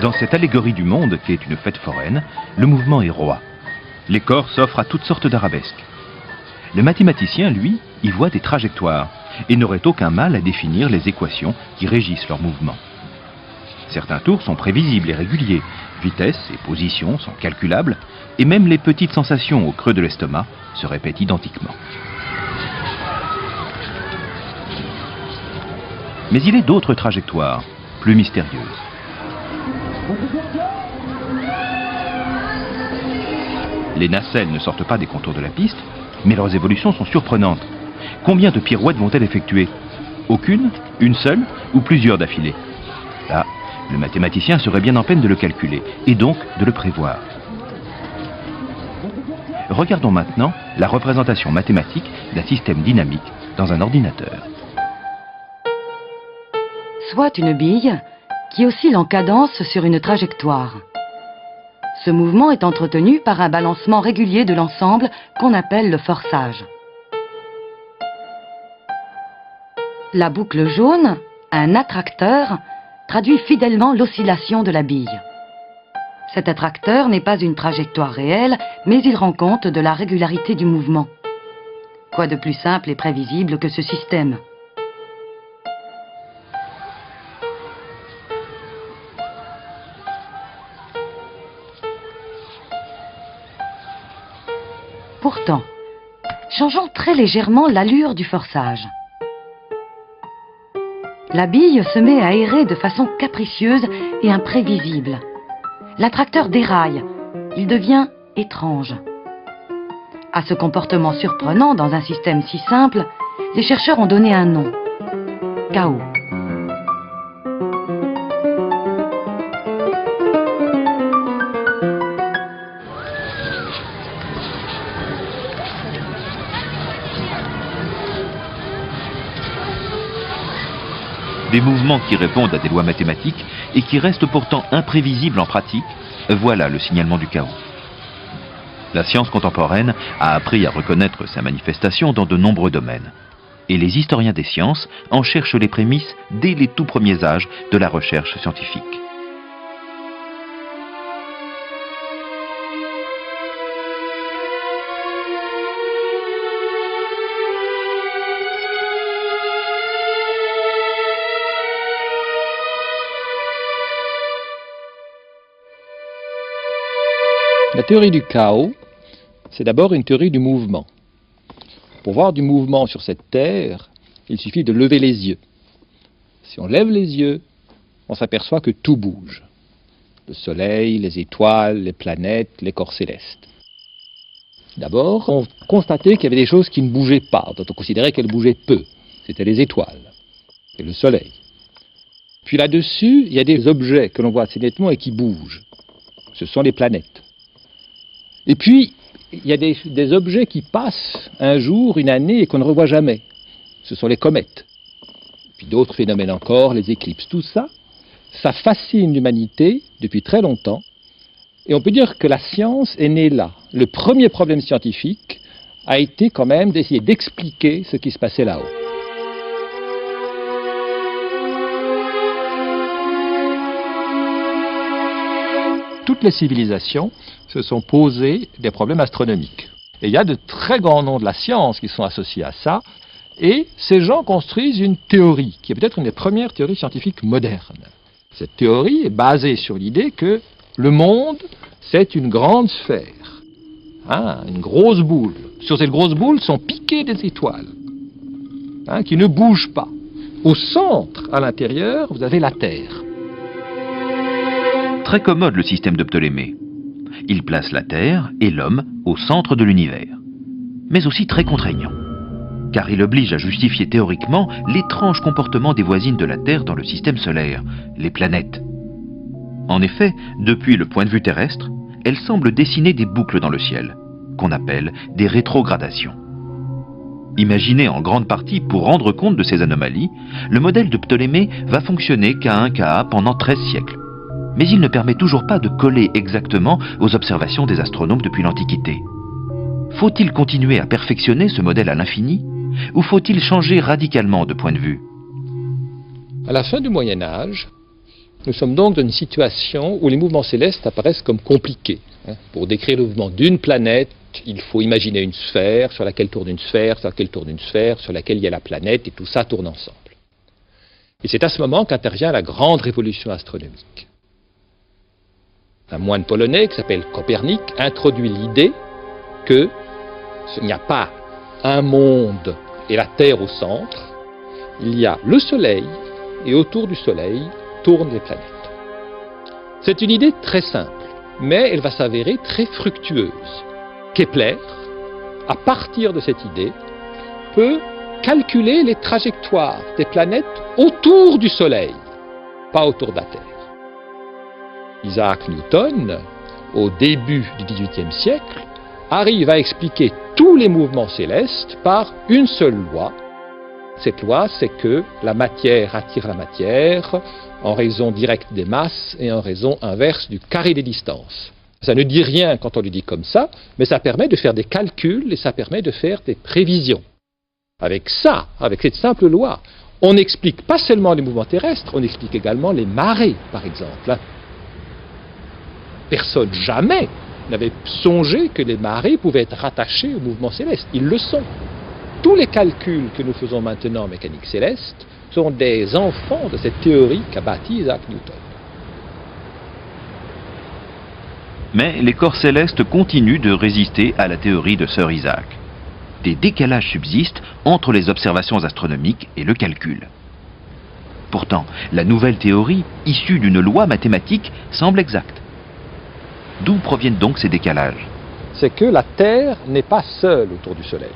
Dans cette allégorie du monde qui est une fête foraine, le mouvement est roi. Les corps s'offrent à toutes sortes d'arabesques. Le mathématicien, lui, y voit des trajectoires et n'aurait aucun mal à définir les équations qui régissent leur mouvement. Certains tours sont prévisibles et réguliers, vitesse et position sont calculables, et même les petites sensations au creux de l'estomac se répètent identiquement. Mais il est d'autres trajectoires, plus mystérieuses. Les nacelles ne sortent pas des contours de la piste, mais leurs évolutions sont surprenantes. Combien de pirouettes vont-elles effectuer? Aucune? Une seule? Ou plusieurs d'affilée? Là, le mathématicien serait bien en peine de le calculer, et donc de le prévoir. Regardons maintenant la représentation mathématique d'un système dynamique dans un ordinateur. Soit une bille qui oscille en cadence sur une trajectoire. Ce mouvement est entretenu par un balancement régulier de l'ensemble qu'on appelle le forçage. La boucle jaune, un attracteur, traduit fidèlement l'oscillation de la bille. Cet attracteur n'est pas une trajectoire réelle, mais il rend compte de la régularité du mouvement. Quoi de plus simple et prévisible que ce système? Pourtant, changeons très légèrement l'allure du forçage. La bille se met à errer de façon capricieuse et imprévisible. L'attracteur déraille, il devient étrange. À ce comportement surprenant dans un système si simple, les chercheurs ont donné un nom, chaos. Des mouvements qui répondent à des lois mathématiques et qui restent pourtant imprévisibles en pratique, voilà le signalement du chaos. La science contemporaine a appris à reconnaître sa manifestation dans de nombreux domaines. Et les historiens des sciences en cherchent les prémices dès les tout premiers âges de la recherche scientifique. La théorie du chaos, c'est d'abord une théorie du mouvement. Pour voir du mouvement sur cette terre, il suffit de lever les yeux. Si on lève les yeux, on s'aperçoit que tout bouge. Le soleil, les étoiles, les planètes, les corps célestes. D'abord, on constatait qu'il y avait des choses qui ne bougeaient pas, dont on considérait qu'elles bougeaient peu. C'était les étoiles et le soleil. Puis là-dessus, il y a des objets que l'on voit assez nettement et qui bougent. Ce sont les planètes. Et puis, il y a des objets qui passent un jour, une année, et qu'on ne revoit jamais. Ce sont les comètes. Puis d'autres phénomènes encore, les éclipses. Tout ça, ça fascine l'humanité depuis très longtemps. Et on peut dire que la science est née là. Le premier problème scientifique a été quand même d'essayer d'expliquer ce qui se passait là-haut. Toutes les civilisations se sont posées des problèmes astronomiques. Et il y a de très grands noms de la science qui sont associés à ça. Et ces gens construisent une théorie, qui est peut-être une des premières théories scientifiques modernes. Cette théorie est basée sur l'idée que le monde, c'est une grande sphère, une grosse boule. Sur cette grosse boule sont piquées des étoiles, qui ne bougent pas. Au centre, à l'intérieur, vous avez la Terre. Très commode le système de Ptolémée. Il place la Terre et l'homme au centre de l'univers. Mais aussi très contraignant, car il oblige à justifier théoriquement l'étrange comportement des voisines de la Terre dans le système solaire, les planètes. En effet, depuis le point de vue terrestre, elles semblent dessiner des boucles dans le ciel, qu'on appelle des rétrogradations. Imaginé en grande partie pour rendre compte de ces anomalies, le modèle de Ptolémée va fonctionner K1 pendant 13 siècles. Mais il ne permet toujours pas de coller exactement aux observations des astronomes depuis l'Antiquité. Faut-il continuer à perfectionner ce modèle à l'infini, ou faut-il changer radicalement de point de vue? À la fin du Moyen Âge, Nous sommes donc dans une situation où les mouvements célestes apparaissent comme compliqués. Pour décrire le mouvement d'une planète, il faut imaginer une sphère sur laquelle tourne une sphère, sur laquelle tourne une sphère, sur laquelle il y a la planète, et tout ça tourne ensemble. Et c'est à ce moment qu'intervient la grande révolution astronomique. Un moine polonais qui s'appelle Copernic introduit l'idée qu'il n'y a pas un monde et la Terre au centre, il y a le Soleil, et autour du Soleil tournent les planètes. C'est une idée très simple, mais elle va s'avérer très fructueuse. Kepler, à partir de cette idée, peut calculer les trajectoires des planètes autour du Soleil, pas autour de la Terre. Isaac Newton, au début du XVIIIe siècle, arrive à expliquer tous les mouvements célestes par une seule loi. Cette loi, c'est que la matière attire la matière en raison directe des masses et en raison inverse du carré des distances. Ça ne dit rien quand on le dit comme ça, mais ça permet de faire des calculs et ça permet de faire des prévisions. Avec ça, avec cette simple loi, on n'explique pas seulement les mouvements terrestres, on explique également les marées, par exemple. Personne jamais n'avait songé que les marées pouvaient être rattachées au mouvement céleste. Ils le sont. Tous les calculs que nous faisons maintenant en mécanique céleste sont des enfants de cette théorie qu'a bâtie Isaac Newton. Mais les corps célestes continuent de résister à la théorie de Sir Isaac. Des décalages subsistent entre les observations astronomiques et le calcul. Pourtant, la nouvelle théorie, issue d'une loi mathématique, semble exacte. D'où proviennent donc ces décalages? C'est que la Terre n'est pas seule autour du Soleil.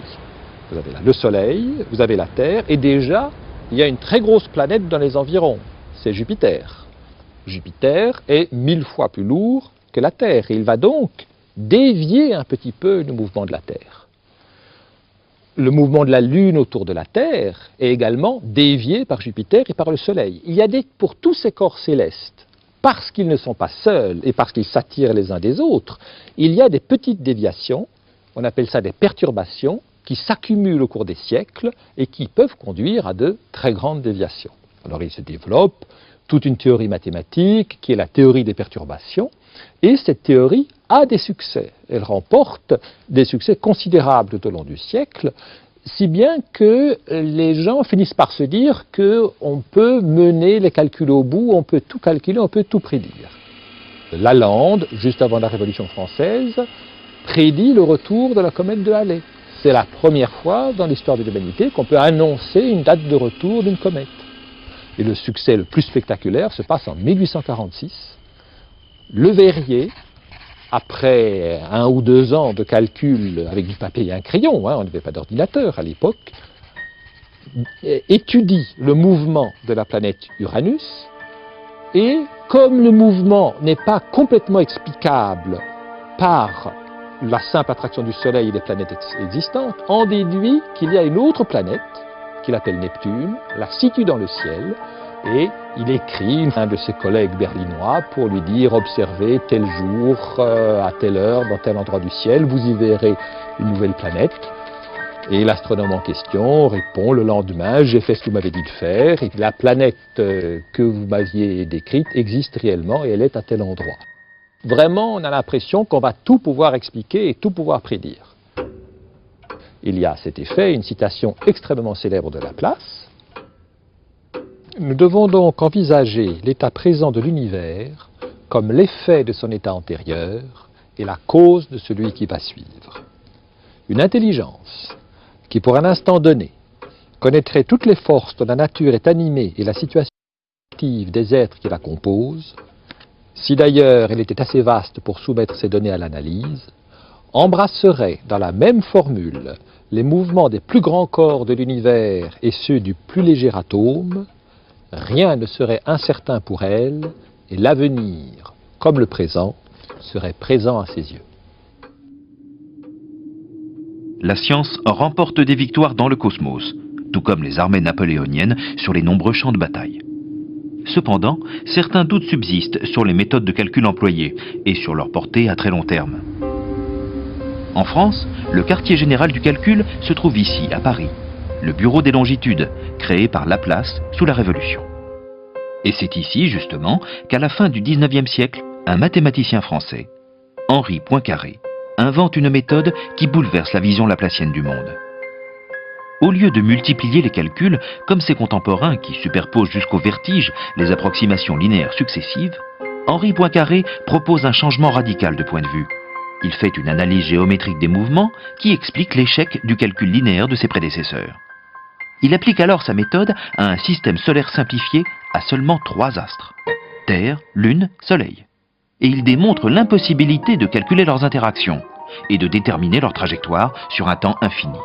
Vous avez là le Soleil, vous avez la Terre, et déjà, il y a une très grosse planète dans les environs, c'est Jupiter. Jupiter est 1000 fois plus lourd que la Terre, et il va donc dévier un petit peu le mouvement de la Terre. Le mouvement de la Lune autour de la Terre est également dévié par Jupiter et par le Soleil. Il y a pour tous ces corps célestes, parce qu'ils ne sont pas seuls et parce qu'ils s'attirent les uns des autres, il y a des petites déviations, on appelle ça des perturbations, qui s'accumulent au cours des siècles et qui peuvent conduire à de très grandes déviations. Alors il se développe toute une théorie mathématique qui est la théorie des perturbations, et cette théorie a des succès. Elle remporte des succès considérables tout au long du siècle, si bien que les gens finissent par se dire qu'on peut mener les calculs au bout, on peut tout calculer, on peut tout prédire. Lalande, juste avant la Révolution française, prédit le retour de la comète de Halley. C'est la première fois dans l'histoire de l'humanité qu'on peut annoncer une date de retour d'une comète. Et le succès le plus spectaculaire se passe en 1846. Le Verrier, après 1 ou 2 ans de calcul avec du papier et un crayon, on n'avait pas d'ordinateur à l'époque, étudie le mouvement de la planète Uranus, et comme le mouvement n'est pas complètement explicable par la simple attraction du Soleil et des planètes existantes, on déduit qu'il y a une autre planète, qu'il appelle Neptune, la situe dans le ciel, et il écrit à un de ses collègues berlinois pour lui dire « Observez tel jour, à telle heure, dans tel endroit du ciel, vous y verrez une nouvelle planète. » Et l'astronome en question répond le lendemain « J'ai fait ce que vous m'avez dit de faire, et la planète que vous m'aviez décrite existe réellement et elle est à tel endroit. » Vraiment, on a l'impression qu'on va tout pouvoir expliquer et tout pouvoir prédire. Il y a à cet effet une citation extrêmement célèbre de Laplace. Nous devons donc envisager l'état présent de l'univers comme l'effet de son état antérieur et la cause de celui qui va suivre. Une intelligence qui, pour un instant donné, connaîtrait toutes les forces dont la nature est animée et la situation active des êtres qui la composent, si d'ailleurs elle était assez vaste pour soumettre ces données à l'analyse, embrasserait dans la même formule les mouvements des plus grands corps de l'univers et ceux du plus léger atome, rien ne serait incertain pour elle, et l'avenir, comme le présent, serait présent à ses yeux. La science remporte des victoires dans le cosmos, tout comme les armées napoléoniennes sur les nombreux champs de bataille. Cependant, certains doutes subsistent sur les méthodes de calcul employées et sur leur portée à très long terme. En France, le quartier général du calcul se trouve ici, à Paris, le Bureau des longitudes, créé par Laplace sous la Révolution. Et c'est ici, justement, qu'à la fin du XIXe siècle, un mathématicien français, Henri Poincaré, invente une méthode qui bouleverse la vision laplacienne du monde. Au lieu de multiplier les calculs, comme ses contemporains qui superposent jusqu'au vertige les approximations linéaires successives, Henri Poincaré propose un changement radical de point de vue. Il fait une analyse géométrique des mouvements qui explique l'échec du calcul linéaire de ses prédécesseurs. Il applique alors sa méthode à un système solaire simplifié à seulement 3 astres, Terre, Lune, Soleil. Et il démontre l'impossibilité de calculer leurs interactions et de déterminer leur trajectoire sur un temps infini.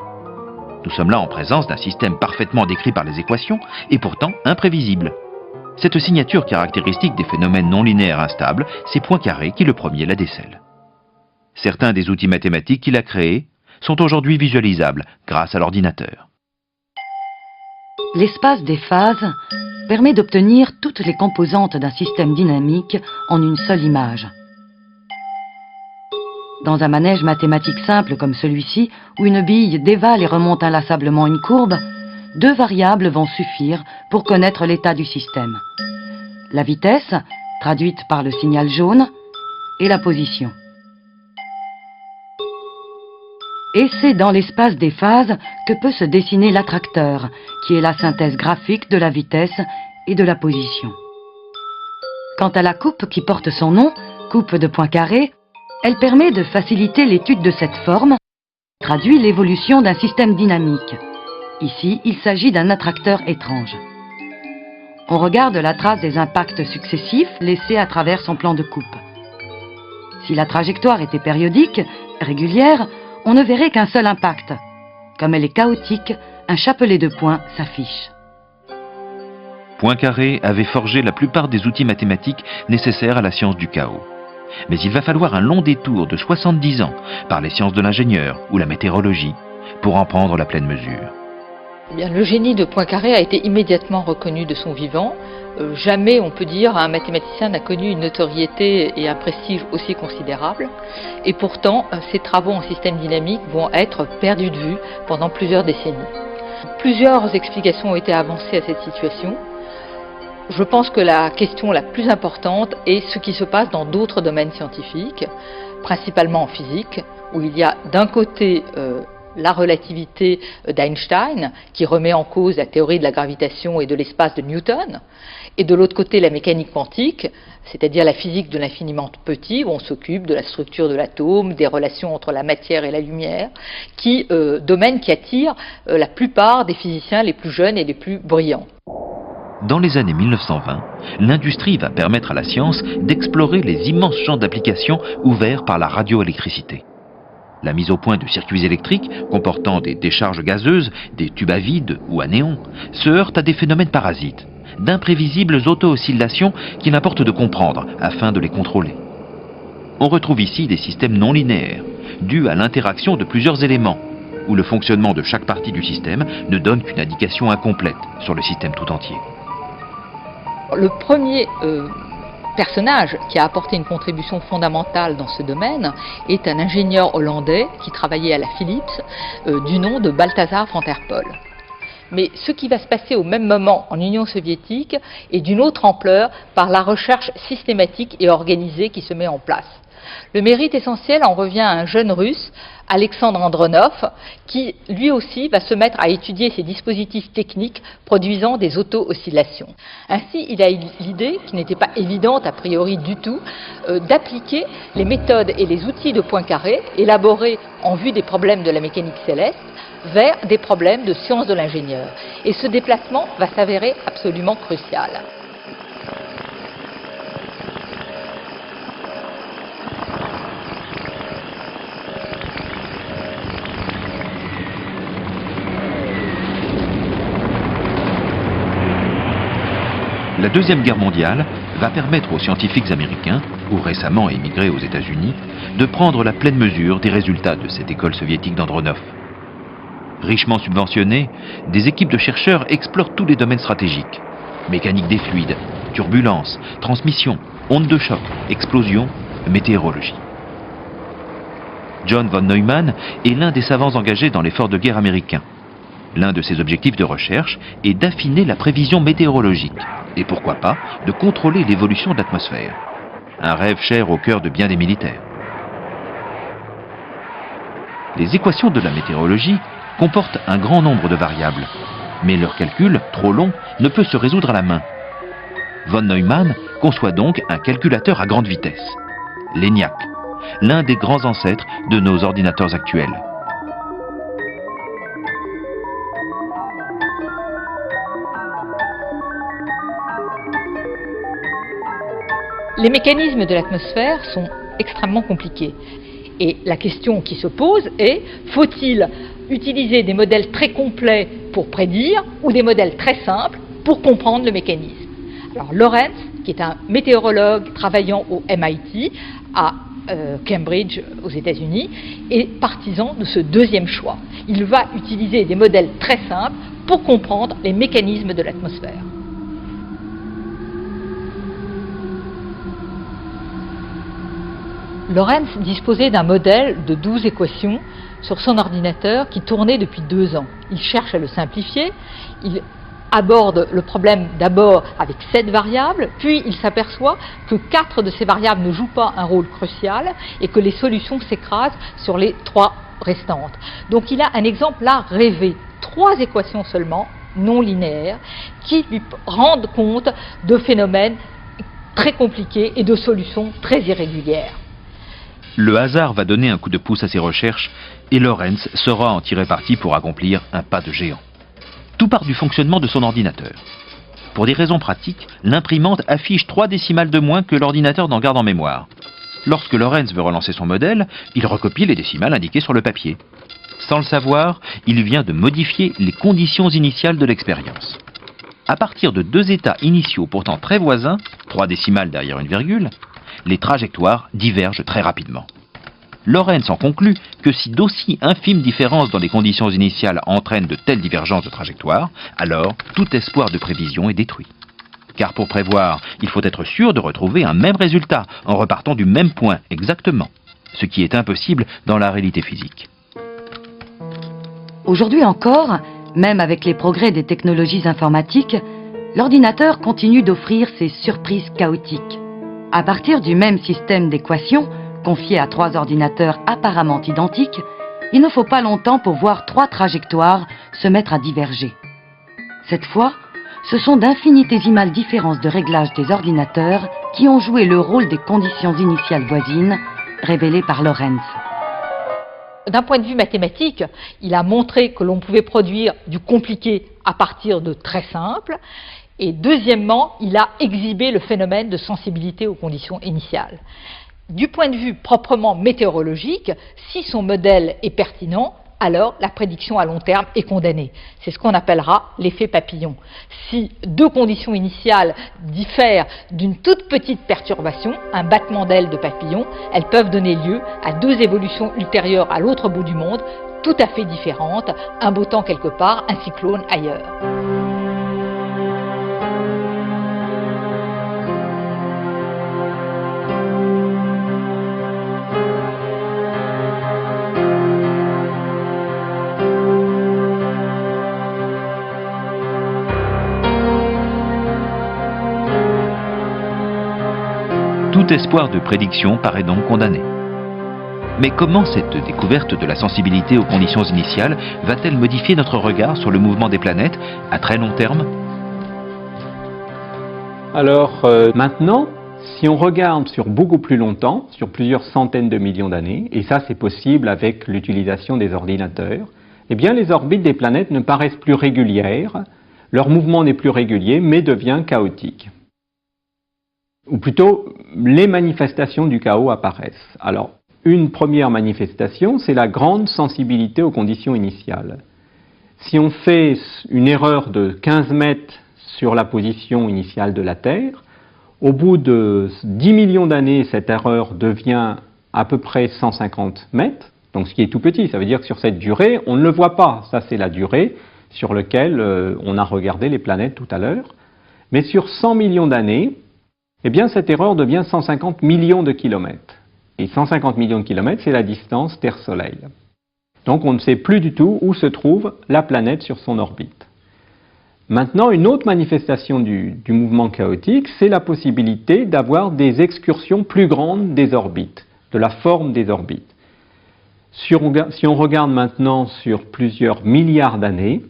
Nous sommes là en présence d'un système parfaitement décrit par les équations et pourtant imprévisible. Cette signature caractéristique des phénomènes non linéaires instables, c'est Poincaré qui le premier la décèle. Certains des outils mathématiques qu'il a créés sont aujourd'hui visualisables grâce à l'ordinateur. L'espace des phases permet d'obtenir toutes les composantes d'un système dynamique en une seule image. Dans un manège mathématique simple comme celui-ci, où une bille dévale et remonte inlassablement une courbe, 2 variables vont suffire pour connaître l'état du système. La vitesse, traduite par le signal jaune, et la position. Et c'est dans l'espace des phases que peut se dessiner l'attracteur, qui est la synthèse graphique de la vitesse et de la position. Quant à la coupe qui porte son nom, coupe de Poincaré, elle permet de faciliter l'étude de cette forme, traduit l'évolution d'un système dynamique. Ici, il s'agit d'un attracteur étrange. On regarde la trace des impacts successifs laissés à travers son plan de coupe. Si la trajectoire était périodique, régulière, on ne verrait qu'un seul impact. Comme elle est chaotique, un chapelet de points s'affiche. Poincaré avait forgé la plupart des outils mathématiques nécessaires à la science du chaos. Mais il va falloir un long détour de 70 ans par les sciences de l'ingénieur ou la météorologie pour en prendre la pleine mesure. Eh bien, le génie de Poincaré a été immédiatement reconnu de son vivant. Jamais, on peut dire, un mathématicien n'a connu une notoriété et un prestige aussi considérables. Et pourtant, ses travaux en système dynamique vont être perdus de vue pendant plusieurs décennies. Plusieurs explications ont été avancées à cette situation. Je pense que la question la plus importante est ce qui se passe dans d'autres domaines scientifiques, principalement en physique, où il y a d'un côté la relativité d'Einstein, qui remet en cause la théorie de la gravitation et de l'espace de Newton, et de l'autre côté la mécanique quantique, c'est-à-dire la physique de l'infiniment petit, où on s'occupe de la structure de l'atome, des relations entre la matière et la lumière, domaine qui attire la plupart des physiciens les plus jeunes et les plus brillants. Dans les années 1920, l'industrie va permettre à la science d'explorer les immenses champs d'application ouverts par la radioélectricité. La mise au point de circuits électriques comportant des décharges gazeuses, des tubes à vide ou à néon, se heurte à des phénomènes parasites, d'imprévisibles auto-oscillations qu'il importe de comprendre afin de les contrôler. On retrouve ici des systèmes non linéaires, dus à l'interaction de plusieurs éléments, où le fonctionnement de chaque partie du système ne donne qu'une indication incomplète sur le système tout entier. Le premier personnage qui a apporté une contribution fondamentale dans ce domaine est un ingénieur hollandais qui travaillait à la Philips du nom de Balthazar van der Pol. Mais ce qui va se passer au même moment en Union soviétique est d'une autre ampleur par la recherche systématique et organisée qui se met en place. Le mérite essentiel en revient à un jeune russe, Alexandre Andronov, qui lui aussi va se mettre à étudier ces dispositifs techniques produisant des auto-oscillations. Ainsi, il a eu l'idée, qui n'était pas évidente a priori du tout, d'appliquer les méthodes et les outils de Poincaré, élaborés en vue des problèmes de la mécanique céleste, vers des problèmes de sciences de l'ingénieur. Et ce déplacement va s'avérer absolument crucial. La Deuxième Guerre mondiale va permettre aux scientifiques américains, ou récemment émigrés aux États-Unis, de prendre la pleine mesure des résultats de cette école soviétique d'Andronov. Richement subventionnés, des équipes de chercheurs explorent tous les domaines stratégiques. Mécanique des fluides, turbulence, transmission, ondes de choc, explosion, météorologie. John von Neumann est l'un des savants engagés dans l'effort de guerre américain. L'un de ses objectifs de recherche est d'affiner la prévision météorologique et pourquoi pas de contrôler l'évolution de l'atmosphère. Un rêve cher au cœur de bien des militaires. Les équations de la météorologie comportent un grand nombre de variables, mais leur calcul, trop long, ne peut se résoudre à la main. Von Neumann conçoit donc un calculateur à grande vitesse, l'ENIAC, l'un des grands ancêtres de nos ordinateurs actuels. Les mécanismes de l'atmosphère sont extrêmement compliqués. Et la question qui se pose est, faut-il utiliser des modèles très complets pour prédire ou des modèles très simples pour comprendre le mécanisme? Alors Lorentz, qui est un météorologue travaillant au MIT à Cambridge aux États-Unis, est partisan de ce deuxième choix. Il va utiliser des modèles très simples pour comprendre les mécanismes de l'atmosphère. Lorentz disposait d'un modèle de 12 équations sur son ordinateur qui tournait depuis 2 ans. Il cherche à le simplifier, il aborde le problème d'abord avec 7 variables, puis il s'aperçoit que 4 de ces variables ne jouent pas un rôle crucial et que les solutions s'écrasent sur les 3 restantes. Donc il a un exemple là rêvé, 3 équations seulement, non linéaires, qui lui rendent compte de phénomènes très compliqués et de solutions très irrégulières. Le hasard va donner un coup de pouce à ses recherches et Lorentz saura en tirer parti pour accomplir un pas de géant. Tout part du fonctionnement de son ordinateur. Pour des raisons pratiques, l'imprimante affiche 3 décimales de moins que l'ordinateur n'en garde en mémoire. Lorsque Lorentz veut relancer son modèle, il recopie les décimales indiquées sur le papier. Sans le savoir, il vient de modifier les conditions initiales de l'expérience. À partir de 2 états initiaux pourtant très voisins, 3 décimales derrière une virgule, les trajectoires divergent très rapidement. Lorentz en conclut que si d'aussi infimes différences dans les conditions initiales entraînent de telles divergences de trajectoire, alors tout espoir de prévision est détruit. Car pour prévoir, il faut être sûr de retrouver un même résultat en repartant du même point exactement, ce qui est impossible dans la réalité physique. Aujourd'hui encore, même avec les progrès des technologies informatiques, l'ordinateur continue d'offrir ses surprises chaotiques. À partir du même système d'équations, confié à 3 ordinateurs apparemment identiques, il ne faut pas longtemps pour voir 3 trajectoires se mettre à diverger. Cette fois, ce sont d'infinitésimales différences de réglage des ordinateurs qui ont joué le rôle des conditions initiales voisines révélées par Lorentz. D'un point de vue mathématique, il a montré que l'on pouvait produire du compliqué à partir de très simple. Et deuxièmement, il a exhibé le phénomène de sensibilité aux conditions initiales. Du point de vue proprement météorologique, si son modèle est pertinent, alors la prédiction à long terme est condamnée. C'est ce qu'on appellera l'effet papillon. Si 2 conditions initiales diffèrent d'une toute petite perturbation, un battement d'aile de papillon, elles peuvent donner lieu à 2 évolutions ultérieures à l'autre bout du monde, tout à fait différentes, un beau temps quelque part, un cyclone ailleurs. Tout espoir de prédiction paraît donc condamné. Mais comment cette découverte de la sensibilité aux conditions initiales va-t-elle modifier notre regard sur le mouvement des planètes à très long terme? Alors maintenant, si on regarde sur beaucoup plus longtemps, sur plusieurs centaines de millions d'années, et ça c'est possible avec l'utilisation des ordinateurs, eh bien les orbites des planètes ne paraissent plus régulières, leur mouvement n'est plus régulier mais devient chaotique. Ou plutôt, les manifestations du chaos apparaissent. Alors, une première manifestation, c'est la grande sensibilité aux conditions initiales. Si on fait une erreur de 15 mètres sur la position initiale de la Terre, au bout de 10 millions d'années, cette erreur devient à peu près 150 mètres, donc ce qui est tout petit. Ça veut dire que sur cette durée, on ne le voit pas. Ça, c'est la durée sur laquelle on a regardé les planètes tout à l'heure. Mais sur 100 millions d'années, eh bien, cette erreur devient 150 millions de kilomètres. Et 150 millions de kilomètres, c'est la distance Terre-Soleil. Donc on ne sait plus du tout où se trouve la planète sur son orbite. Maintenant, une autre manifestation du mouvement chaotique, c'est la possibilité d'avoir des excursions plus grandes des orbites, de la forme des orbites. Si on regarde maintenant sur plusieurs milliards d'années,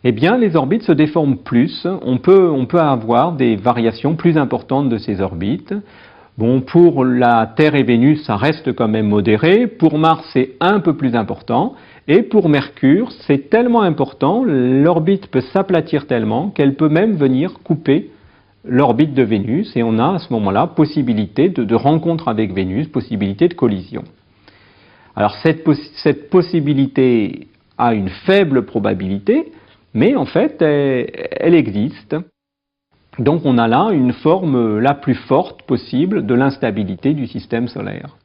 eh bien les orbites se déforment plus, on peut avoir des variations plus importantes de ces orbites. Bon, pour la Terre et Vénus, ça reste quand même modéré, pour Mars c'est un peu plus important, et pour Mercure, c'est tellement important, l'orbite peut s'aplatir tellement qu'elle peut même venir couper l'orbite de Vénus, et on a à ce moment-là possibilité de rencontre avec Vénus, possibilité de collision. Alors cette possibilité a une faible probabilité, mais en fait elle existe. Donc on a là une forme la plus forte possible de l'instabilité du système solaire.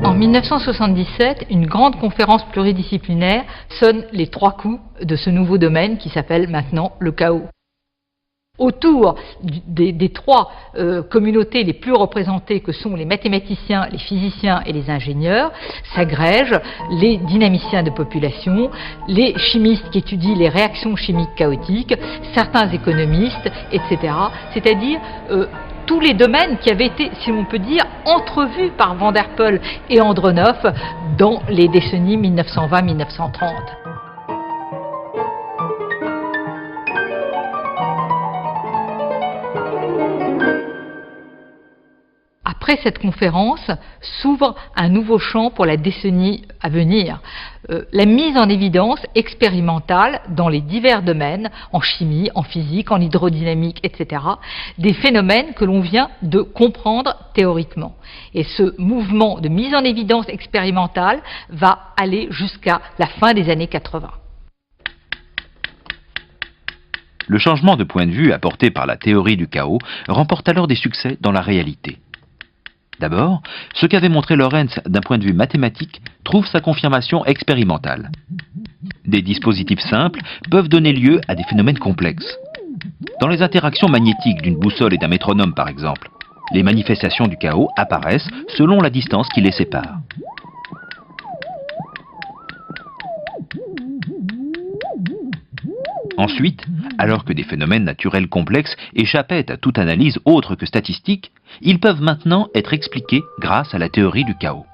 En 1977, une grande conférence pluridisciplinaire sonne les 3 coups de ce nouveau domaine qui s'appelle maintenant le chaos. Autour des 3 communautés les plus représentées que sont les mathématiciens, les physiciens et les ingénieurs, s'agrègent les dynamiciens de population, les chimistes qui étudient les réactions chimiques chaotiques, certains économistes, etc. C'est-à-dire tous les domaines qui avaient été, si l'on peut dire, entrevus par Van der Pol et Andronov dans les décennies 1920-1930. Après cette conférence, s'ouvre un nouveau champ pour la décennie à venir. La mise en évidence expérimentale dans les divers domaines, en chimie, en physique, en hydrodynamique, etc., des phénomènes que l'on vient de comprendre théoriquement. Et ce mouvement de mise en évidence expérimentale va aller jusqu'à la fin des années 80. Le changement de point de vue apporté par la théorie du chaos remporte alors des succès dans la réalité. D'abord, ce qu'avait montré Lorentz d'un point de vue mathématique trouve sa confirmation expérimentale. Des dispositifs simples peuvent donner lieu à des phénomènes complexes. Dans les interactions magnétiques d'une boussole et d'un métronome par exemple, les manifestations du chaos apparaissent selon la distance qui les sépare. Ensuite, alors que des phénomènes naturels complexes échappaient à toute analyse autre que statistique, ils peuvent maintenant être expliqués grâce à la théorie du chaos.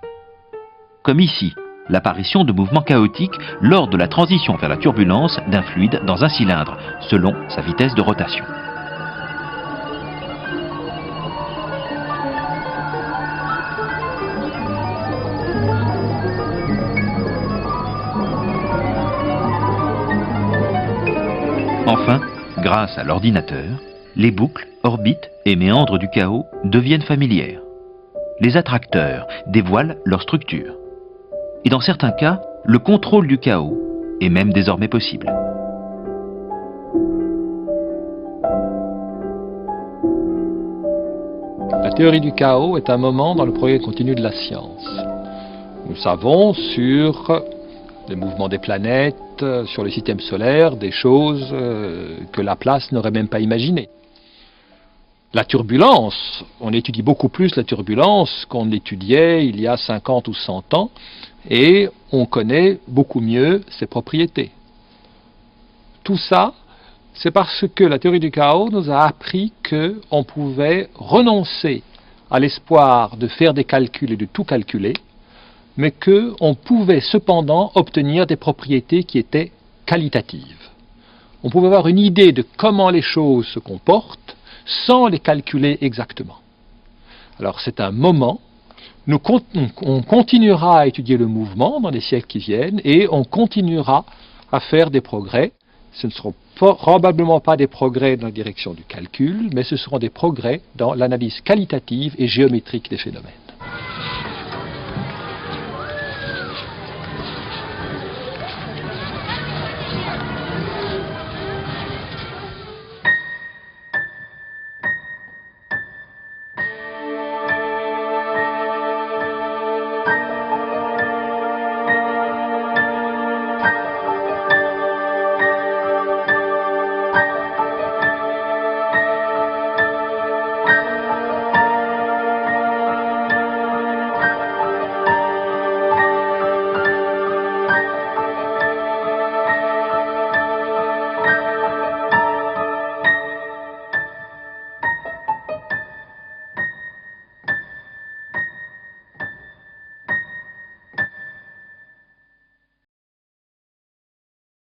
Comme ici, l'apparition de mouvements chaotiques lors de la transition vers la turbulence d'un fluide dans un cylindre, selon sa vitesse de rotation. Enfin, grâce à l'ordinateur, les boucles, orbites et méandres du chaos deviennent familières. Les attracteurs dévoilent leur structure. Et dans certains cas, le contrôle du chaos est même désormais possible. La théorie du chaos est un moment dans le progrès continu de la science. Nous savons sur les mouvements des planètes, sur le système solaire, des choses que Laplace n'aurait même pas imaginées. La turbulence, on étudie beaucoup plus la turbulence qu'on l'étudiait il y a 50 ou 100 ans, et on connaît beaucoup mieux ses propriétés. Tout ça, c'est parce que la théorie du chaos nous a appris qu'on pouvait renoncer à l'espoir de faire des calculs et de tout calculer, mais qu'on pouvait cependant obtenir des propriétés qui étaient qualitatives. On pouvait avoir une idée de comment les choses se comportent sans les calculer exactement. Alors c'est un moment, on continuera à étudier le mouvement dans les siècles qui viennent et on continuera à faire des progrès. Ce ne seront probablement pas des progrès dans la direction du calcul, mais ce seront des progrès dans l'analyse qualitative et géométrique des phénomènes.